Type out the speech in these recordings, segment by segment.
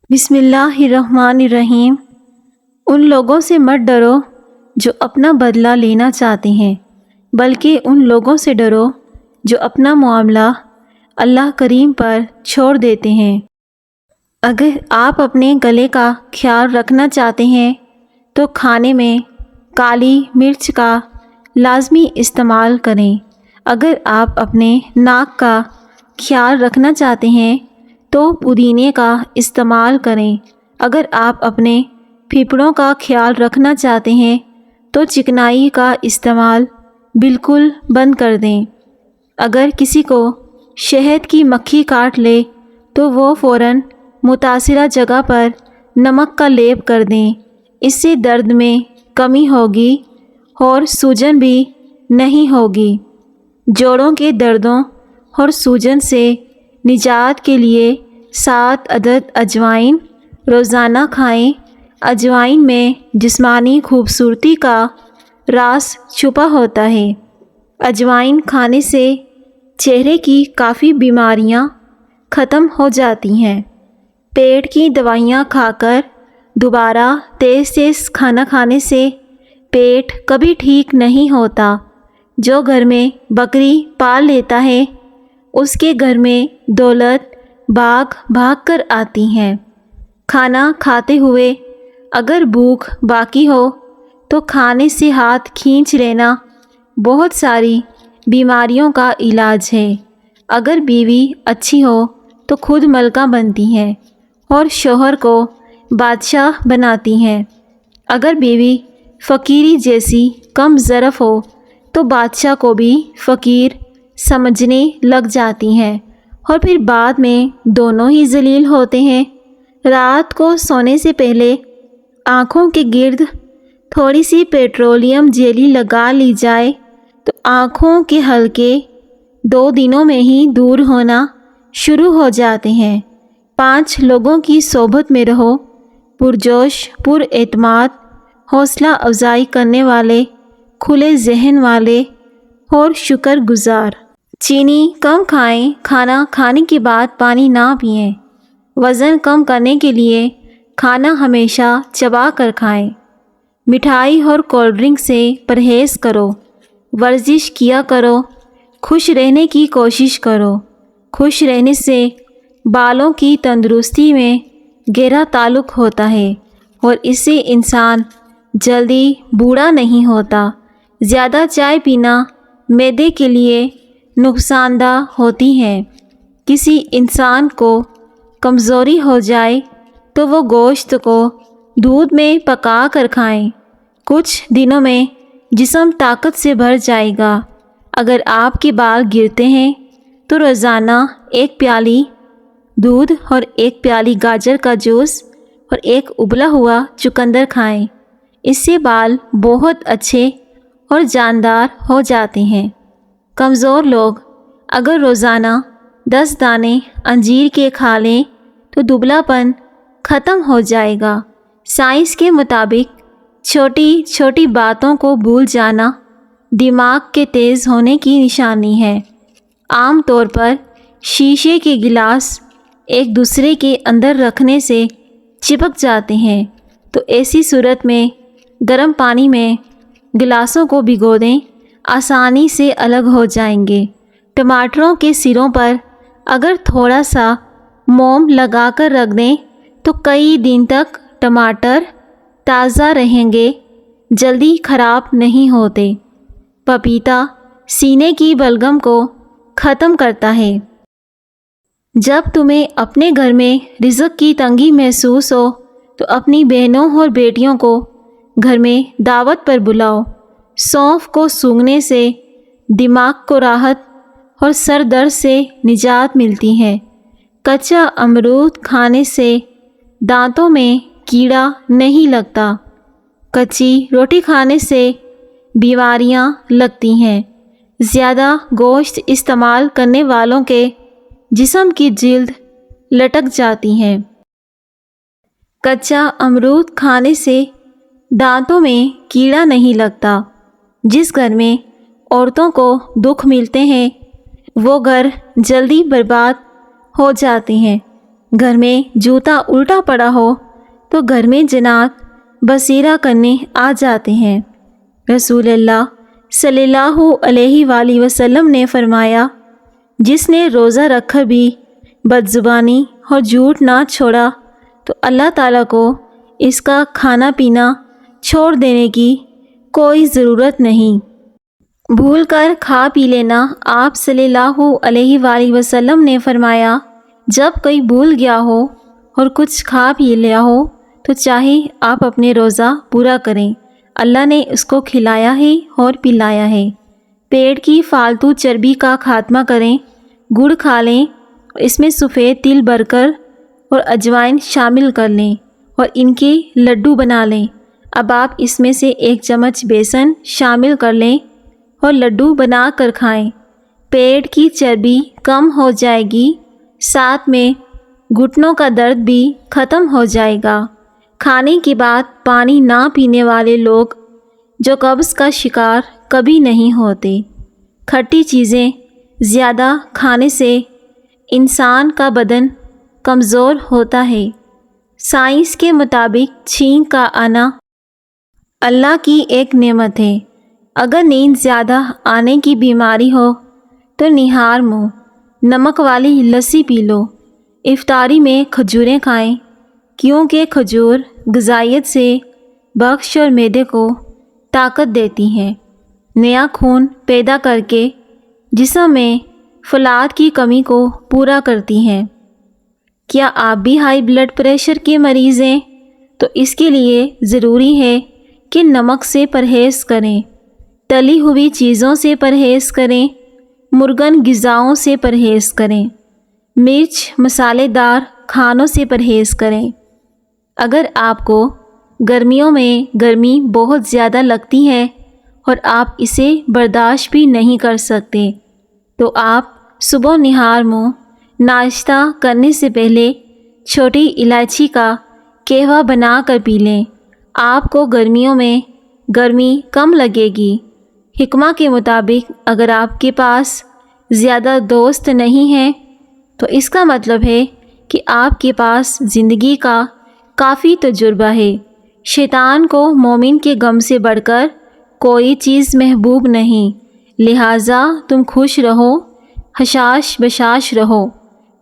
بسم اللہ الرحمن الرحیم۔ ان لوگوں سے مت ڈرو جو اپنا بدلہ لینا چاہتے ہیں، بلکہ ان لوگوں سے ڈرو جو اپنا معاملہ اللہ کریم پر چھوڑ دیتے ہیں۔ اگر آپ اپنے گلے کا خیال رکھنا چاہتے ہیں تو کھانے میں کالی مرچ کا لازمی استعمال کریں۔ اگر آپ اپنے ناک کا خیال رکھنا چاہتے ہیں تو پودینے کا استعمال کریں۔ اگر آپ اپنے پھیپھڑوں کا خیال رکھنا چاہتے ہیں تو چکنائی کا استعمال بالکل بند کر دیں۔ اگر کسی کو شہد کی مکھی کاٹ لے تو وہ فوراً متاثرہ جگہ پر نمک کا لیپ کر دیں۔ اس سے درد میں کمی ہوگی اور سوجن بھی نہیں ہوگی۔ جوڑوں کے دردوں اور سوجن سے نجات کے لیے 7 عدد اجوائن روزانہ کھائیں۔ اجوائن میں جسمانی خوبصورتی کا راز چھپا ہوتا ہے۔ اجوائن کھانے سے چہرے کی کافی بیماریاں ختم ہو جاتی ہیں۔ پیٹ کی دوائیاں کھا کر دوبارہ تیز کھانا کھانے سے پیٹ کبھی ٹھیک نہیں ہوتا۔ جو گھر میں بکری پال لیتا ہے اس کے گھر میں دولت بھاگ بھاگ کر آتی ہیں۔ کھانا کھاتے ہوئے اگر بھوک باقی ہو تو کھانے سے ہاتھ کھینچ لینا بہت ساری بیماریوں کا علاج ہے۔ اگر بیوی اچھی ہو تو خود ملکہ بنتی ہے اور شوہر کو بادشاہ بناتی ہے۔ اگر بیوی فقیری جیسی کم ظرف ہو تو بادشاہ کو بھی فقیر سمجھنے لگ جاتی ہیں اور پھر بعد میں دونوں ہی ذلیل ہوتے ہیں۔ رات کو سونے سے پہلے آنکھوں کے گرد تھوڑی سی پیٹرولیم جیلی لگا لی جائے تو آنکھوں کے حلقے 2 دنوں میں ہی دور ہونا شروع ہو جاتے ہیں۔ 5 لوگوں کی صحبت میں رہو، پرجوش، پر اعتماد، حوصلہ افزائی کرنے والے، کھلے ذہن والے اور شکر گزار۔ چینی کم کھائیں۔ کھانا کھانے کے بعد پانی نہ پئیں۔ وزن کم کرنے کے لیے کھانا ہمیشہ چبا کر کھائیں۔ مٹھائی اور کولڈ ڈرنک سے پرہیز کرو۔ ورزش کیا کرو۔ خوش رہنے کی کوشش کرو۔ خوش رہنے سے بالوں کی تندرستی میں گہرا تعلق ہوتا ہے اور اس سے انسان جلدی بوڑھا نہیں ہوتا۔ زیادہ چائے پینا معدے کے لیے نقصان دہ ہوتی ہے۔ کسی انسان کو کمزوری ہو جائے تو وہ گوشت کو دودھ میں پکا کر کھائیں۔ کچھ دنوں میں جسم طاقت سے بھر جائے گا۔ اگر آپ کے بال گرتے ہیں تو روزانہ 1 پیالی دودھ اور 1 پیالی گاجر کا جوس اور 1 ابلا ہوا چقندر کھائیں۔ اس سے بال بہت اچھے اور جاندار ہو جاتے ہیں۔ کمزور لوگ اگر روزانہ 10 دانے انجیر کے کھا لیں تو دبلا پن ختم ہو جائے گا۔ سائنس کے مطابق چھوٹی چھوٹی باتوں کو بھول جانا دماغ کے تیز ہونے کی نشانی ہے۔ عام طور پر شیشے کے گلاس ایک دوسرے کے اندر رکھنے سے چپک جاتے ہیں، تو ایسی صورت میں گرم پانی میں گلاسوں کو بھگو دیں، آسانی سے الگ ہو جائیں گے۔ ٹماٹروں کے سروں پر اگر تھوڑا سا موم لگا کر رکھ دیں تو کئی دن تک ٹماٹر تازہ رہیں گے، جلدی خراب نہیں ہوتے۔ پپیتا سینے کی بلغم کو ختم کرتا ہے۔ جب تمہیں اپنے گھر میں رزق کی تنگی محسوس ہو تو اپنی بہنوں اور بیٹیوں کو گھر میں دعوت پر بلاؤ۔ سونف کو سونگھنے سے دماغ کو راحت اور سر درد سے نجات ملتی ہے۔ کچا امرود کھانے سے دانتوں میں کیڑا نہیں لگتا۔ کچی روٹی کھانے سے بیماریاں لگتی ہیں۔ زیادہ گوشت استعمال کرنے والوں کے جسم کی جلد لٹک جاتی ہے۔ کچا امرود کھانے سے دانتوں میں کیڑا نہیں لگتا۔ جس گھر میں عورتوں کو دکھ ملتے ہیں وہ گھر جلدی برباد ہو جاتے ہیں۔ گھر میں جوتا الٹا پڑا ہو تو گھر میں جنات بصیرہ کرنے آ جاتے ہیں۔ رسول اللہ صلی اللہ علیہ وآلہ وسلم نے فرمایا، جس نے روزہ رکھ کر بھی بد زبانی اور جھوٹ نہ چھوڑا تو اللہ تعالیٰ کو اس کا کھانا پینا چھوڑ دینے کی کوئی ضرورت نہیں۔ بھول کر کھا پی لینا۔ آپ صلی اللہ علیہ وآلہ وسلم نے فرمایا، جب کوئی بھول گیا ہو اور کچھ کھا پی لیا ہو تو چاہے آپ اپنے روزہ پورا کریں، اللہ نے اس کو کھلایا ہے اور پلایا ہے۔ پیٹ کی فالتو چربی کا خاتمہ کریں، گڑ کھا لیں، اس میں سفید تل بھر کر اور اجوائن شامل کر لیں اور ان کے لڈو بنا لیں۔ اب آپ اس میں سے 1 چمچ بیسن شامل کر لیں اور لڈو بنا کر کھائیں۔ پیٹ کی چربی کم ہو جائے گی، ساتھ میں گھٹنوں کا درد بھی ختم ہو جائے گا۔ کھانے کے بعد پانی نہ پینے والے لوگ جو قبض کا شکار کبھی نہیں ہوتے۔ کھٹی چیزیں زیادہ کھانے سے انسان کا بدن کمزور ہوتا ہے۔ سائنس کے مطابق چھینک کا آنا اللہ کی ایک نعمت ہے۔ اگر نیند زیادہ آنے کی بیماری ہو تو نہار منہ نمک والی لسی پی لو۔ افطاری میں کھجوریں کھائیں، کیونکہ کھجور غذائیت سے بخش اور معدے کو طاقت دیتی ہیں، نیا خون پیدا کر کے جسم میں فولاد کی کمی کو پورا کرتی ہیں۔ کیا آپ بھی ہائی بلڈ پریشر کے مریض ہیں؟ تو اس کے لیے ضروری ہے کہ نمک سے پرہیز کریں، تلی ہوئی چیزوں سے پرہیز کریں، مرغن غذاؤں سے پرہیز کریں، مرچ مسالے دار کھانوں سے پرہیز کریں۔ اگر آپ کو گرمیوں میں گرمی بہت زیادہ لگتی ہے اور آپ اسے برداشت بھی نہیں کر سکتے تو آپ صبح نہار منہ ناشتہ کرنے سے پہلے چھوٹی الائچی کا قہوہ بنا کر پی لیں۔ آپ کو گرمیوں میں گرمی کم لگے گی۔ حکمہ کے مطابق اگر آپ کے پاس زیادہ دوست نہیں ہیں تو اس کا مطلب ہے کہ آپ کے پاس زندگی کا کافی تجربہ ہے۔ شیطان کو مومن کے غم سے بڑھ کر کوئی چیز محبوب نہیں، لہٰذا تم خوش رہو، حشاش بشاش رہو،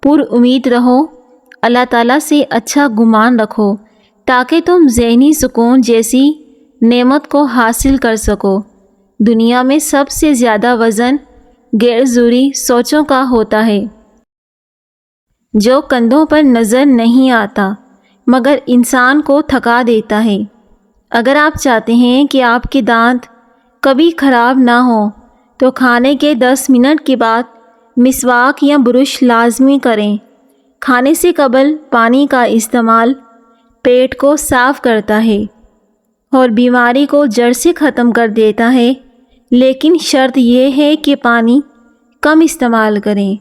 پر امید رہو، اللہ تعالیٰ سے اچھا گمان رکھو تاکہ تم ذہنی سکون جیسی نعمت کو حاصل کر سکو۔ دنیا میں سب سے زیادہ وزن غیر ضروری سوچوں کا ہوتا ہے جو کندھوں پر نظر نہیں آتا مگر انسان کو تھکا دیتا ہے۔ اگر آپ چاہتے ہیں کہ آپ کے دانت کبھی خراب نہ ہوں تو کھانے کے 10 منٹ کے بعد مسواک یا برش لازمی کریں۔ کھانے سے قبل پانی کا استعمال پیٹ کو صاف کرتا ہے اور بیماری کو جڑ سے ختم کر دیتا ہے، لیکن شرط یہ ہے کہ پانی کم استعمال کریں۔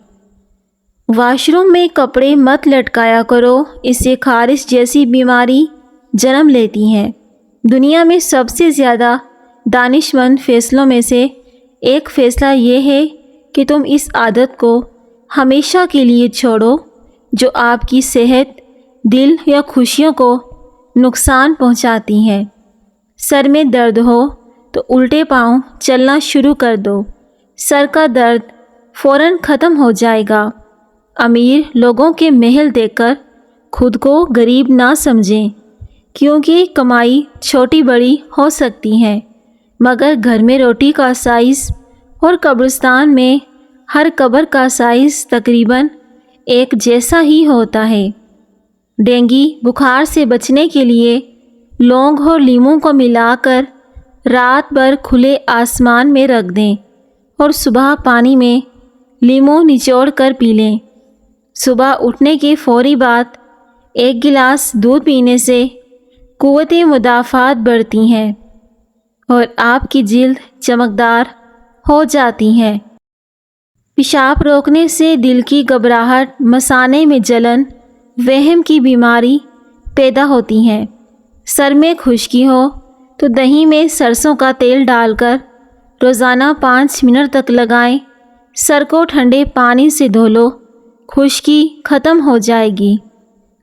واش روم میں کپڑے مت لٹکایا کرو، اس سے خارش جیسی بیماری جنم لیتی ہیں۔ دنیا میں سب سے زیادہ دانش مند فیصلوں میں سے ایک فیصلہ یہ ہے کہ تم اس عادت کو ہمیشہ کے لیے چھوڑو جو آپ کی صحت، دل یا خوشیوں کو نقصان پہنچاتی ہیں۔ سر میں درد ہو تو الٹے پاؤں چلنا شروع کر دو، سر کا درد فوراً ختم ہو جائے گا۔ امیر لوگوں کے محل دیکھ کر خود کو غریب نہ سمجھیں، کیونکہ کمائی چھوٹی بڑی ہو سکتی ہے مگر گھر میں روٹی کا سائز اور قبرستان میں ہر قبر کا سائز تقریباً ایک جیسا ہی ہوتا ہے۔ ڈینگی بخار سے بچنے کے لیے لونگ اور لیموں کو ملا کر رات بھر کھلے آسمان میں رکھ دیں اور صبح پانی میں لیموں نچوڑ کر پی لیں۔ صبح اٹھنے کے فوری بعد 1 گلاس دودھ پینے سے قوت مدافعت بڑھتی ہیں اور آپ کی جلد چمکدار ہو جاتی ہے۔ پیشاب روکنے سے دل کی گھبراہٹ، مثانے میں جلن، وہم کی بیماری پیدا ہوتی ہے۔ سر میں خشکی ہو تو دہی میں سرسوں کا تیل ڈال کر روزانہ 5 منٹ تک لگائیں، سر کو ٹھنڈے پانی سے دھو لو، خشکی ختم ہو جائے گی۔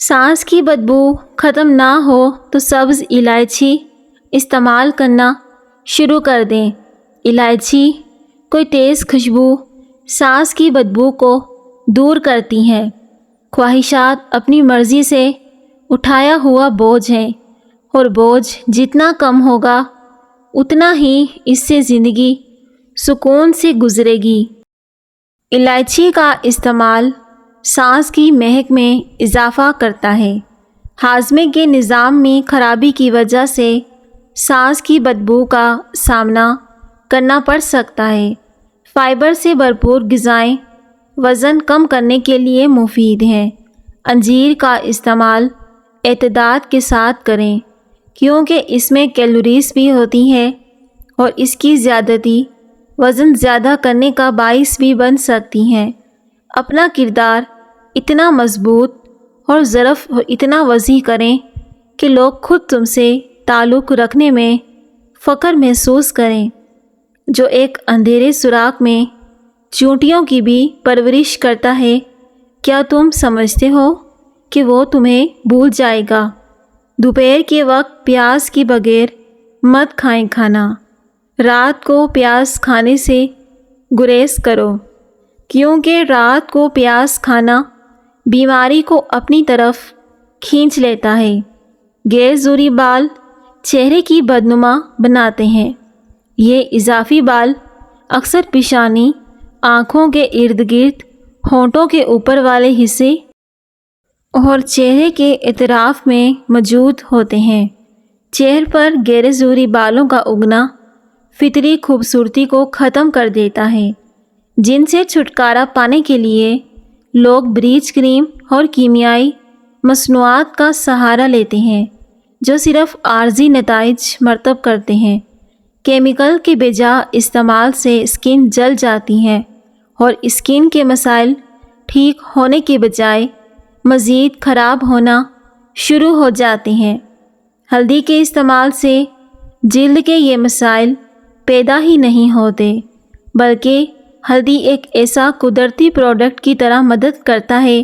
سانس کی بدبو ختم نہ ہو تو سبز الائچی استعمال کرنا شروع کر دیں۔ الائچی کوئی تیز خوشبو سانس کی بدبو کو دور کرتی ہے۔ خواہشات اپنی مرضی سے اٹھایا ہوا بوجھ ہے، اور بوجھ جتنا کم ہوگا اتنا ہی اس سے زندگی سکون سے گزرے گی۔ الائچی کا استعمال سانس کی مہک میں اضافہ کرتا ہے۔ ہاضمے کے نظام میں خرابی کی وجہ سے سانس کی بدبو کا سامنا کرنا پڑ سکتا ہے۔ فائبر سے بھرپور غذائیں وزن کم کرنے کے لیے مفید ہیں۔ انجیر کا استعمال اعتدال کے ساتھ کریں، کیونکہ اس میں کیلوریز بھی ہوتی ہیں اور اس کی زیادتی وزن زیادہ کرنے کا باعث بھی بن سکتی ہیں۔ اپنا کردار اتنا مضبوط اور ظرف اتنا وسیع کریں کہ لوگ خود تم سے تعلق رکھنے میں فخر محسوس کریں۔ جو ایک اندھیرے سوراخ میں چیونٹیوں کی بھی پرورش کرتا ہے، کیا تم سمجھتے ہو کہ وہ تمہیں بھول جائے گا؟ دوپہر کے وقت پیاز کے بغیر مت کھائیں کھانا۔ رات کو پیاز کھانے سے گریز کرو، کیونکہ رات کو پیاز کھانا بیماری کو اپنی طرف کھینچ لیتا ہے۔ غیر ضروری بال چہرے کی بدنما بناتے ہیں۔ یہ اضافی بال اکثر پیشانی، آنکھوں کے ارد گرد، ہونٹوں کے اوپر والے حصے اور چہرے کے اطراف میں موجود ہوتے ہیں۔ چہرے پر غیر ضروری بالوں کا اگنا فطری خوبصورتی کو ختم کر دیتا ہے، جن سے چھٹکارا پانے کے لیے لوگ بلیچ کریم اور کیمیائی مصنوعات کا سہارا لیتے ہیں، جو صرف عارضی نتائج مرتب کرتے ہیں۔ کیمیکل کے بجا استعمال سے اسکن جل جاتی ہے اور اسکن کے مسائل ٹھیک ہونے کے بجائے مزید خراب ہونا شروع ہو جاتے ہیں۔ ہلدی کے استعمال سے جلد کے یہ مسائل پیدا ہی نہیں ہوتے، بلکہ ہلدی ایک ایسا قدرتی پروڈکٹ کی طرح مدد کرتا ہے،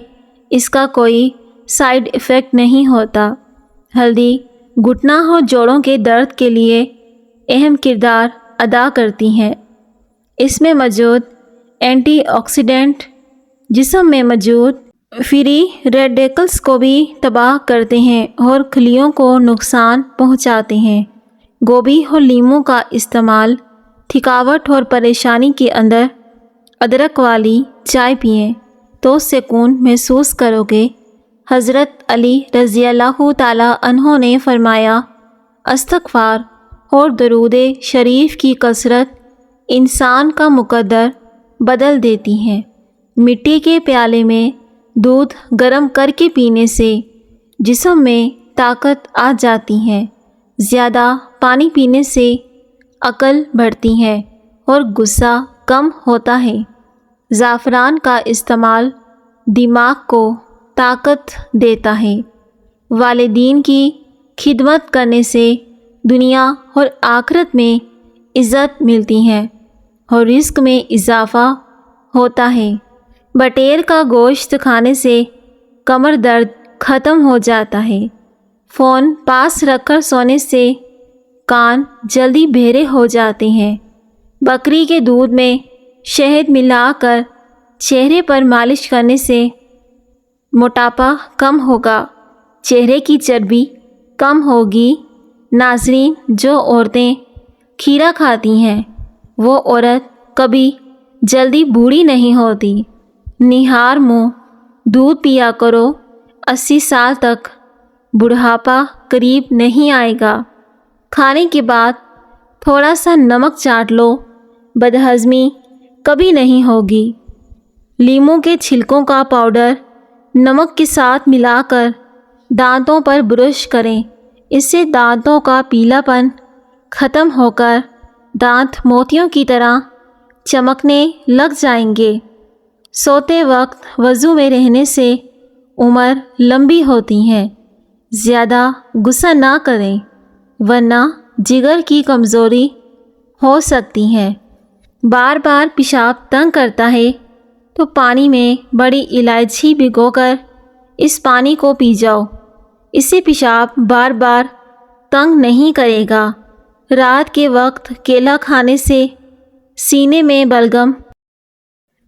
اس کا کوئی سائیڈ ایفیکٹ نہیں ہوتا۔ ہلدی گھٹنا اور جوڑوں کے درد کے لیے اہم کردار ادا کرتی ہے۔ اس میں موجود اینٹی آکسیڈنٹ جسم میں موجود فری ریڈیکلز کو بھی تباہ کرتے ہیں اور خلیوں کو نقصان پہنچاتے ہیں۔ گوبھی اور لیموں کا استعمال تھکاوٹ اور پریشانی کے اندر ادرک والی چائے پئیں تو سکون محسوس کرو گے۔ حضرت علی رضی اللہ تعالیٰ عنہ نے فرمایا، استغفار اور درود شریف کی کثرت انسان کا مقدر بدل دیتی ہے۔ مٹی کے پیالے میں دودھ گرم کر کے پینے سے جسم میں طاقت آ جاتی ہے۔ زیادہ پانی پینے سے عقل بڑھتی ہے اور غصہ کم ہوتا ہے۔ زعفران کا استعمال دماغ کو طاقت دیتا ہے۔ والدین کی خدمت کرنے سے دنیا اور آخرت میں عزت ملتی ہے اور رزق میں اضافہ ہوتا ہے۔ بٹیر کا گوشت کھانے سے کمر درد ختم ہو جاتا ہے۔ فون پاس رکھ کر سونے سے کان جلدی بہرے ہو جاتے ہیں۔ بکری کے دودھ میں شہد ملا کر چہرے پر مالش کرنے سے موٹاپا کم ہوگا، چہرے کی چربی کم ہوگی۔ ناظرین، جو عورتیں کھیرا کھاتی ہیں وہ عورت کبھی جلدی بوڑھی نہیں ہوتی۔ نہار منہ دودھ پیا کرو، 80 سال تک بڑھاپا قریب نہیں آئے گا۔ کھانے کے بعد تھوڑا سا نمک چاٹ لو، بدہضمی کبھی نہیں ہوگی۔ لیموں کے چھلکوں کا پاؤڈر نمک کے ساتھ ملا کر دانتوں پر برش کریں، اس سے دانتوں کا پیلا پن ختم ہو کر دانت موتیوں کی طرح چمکنے لگ جائیں گے۔ سوتے وقت وضو میں رہنے سے عمر لمبی ہوتی ہے۔ زیادہ غصہ نہ کریں ورنہ جگر کی کمزوری ہو سکتی ہے۔ بار بار پیشاب تنگ کرتا ہے تو پانی میں بڑی الائچی بھگو کر اس پانی کو پی جاؤ، اس سے پیشاب بار بار تنگ نہیں کرے گا۔ رات کے وقت کیلا کھانے سے سینے میں بلغم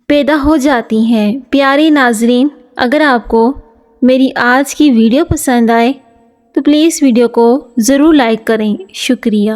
پیدا ہو جاتی ہیں۔ پیارے ناظرین، اگر آپ کو میری آج کی ویڈیو پسند آئے تو پلیز ویڈیو کو ضرور لائک کریں۔ شکریہ۔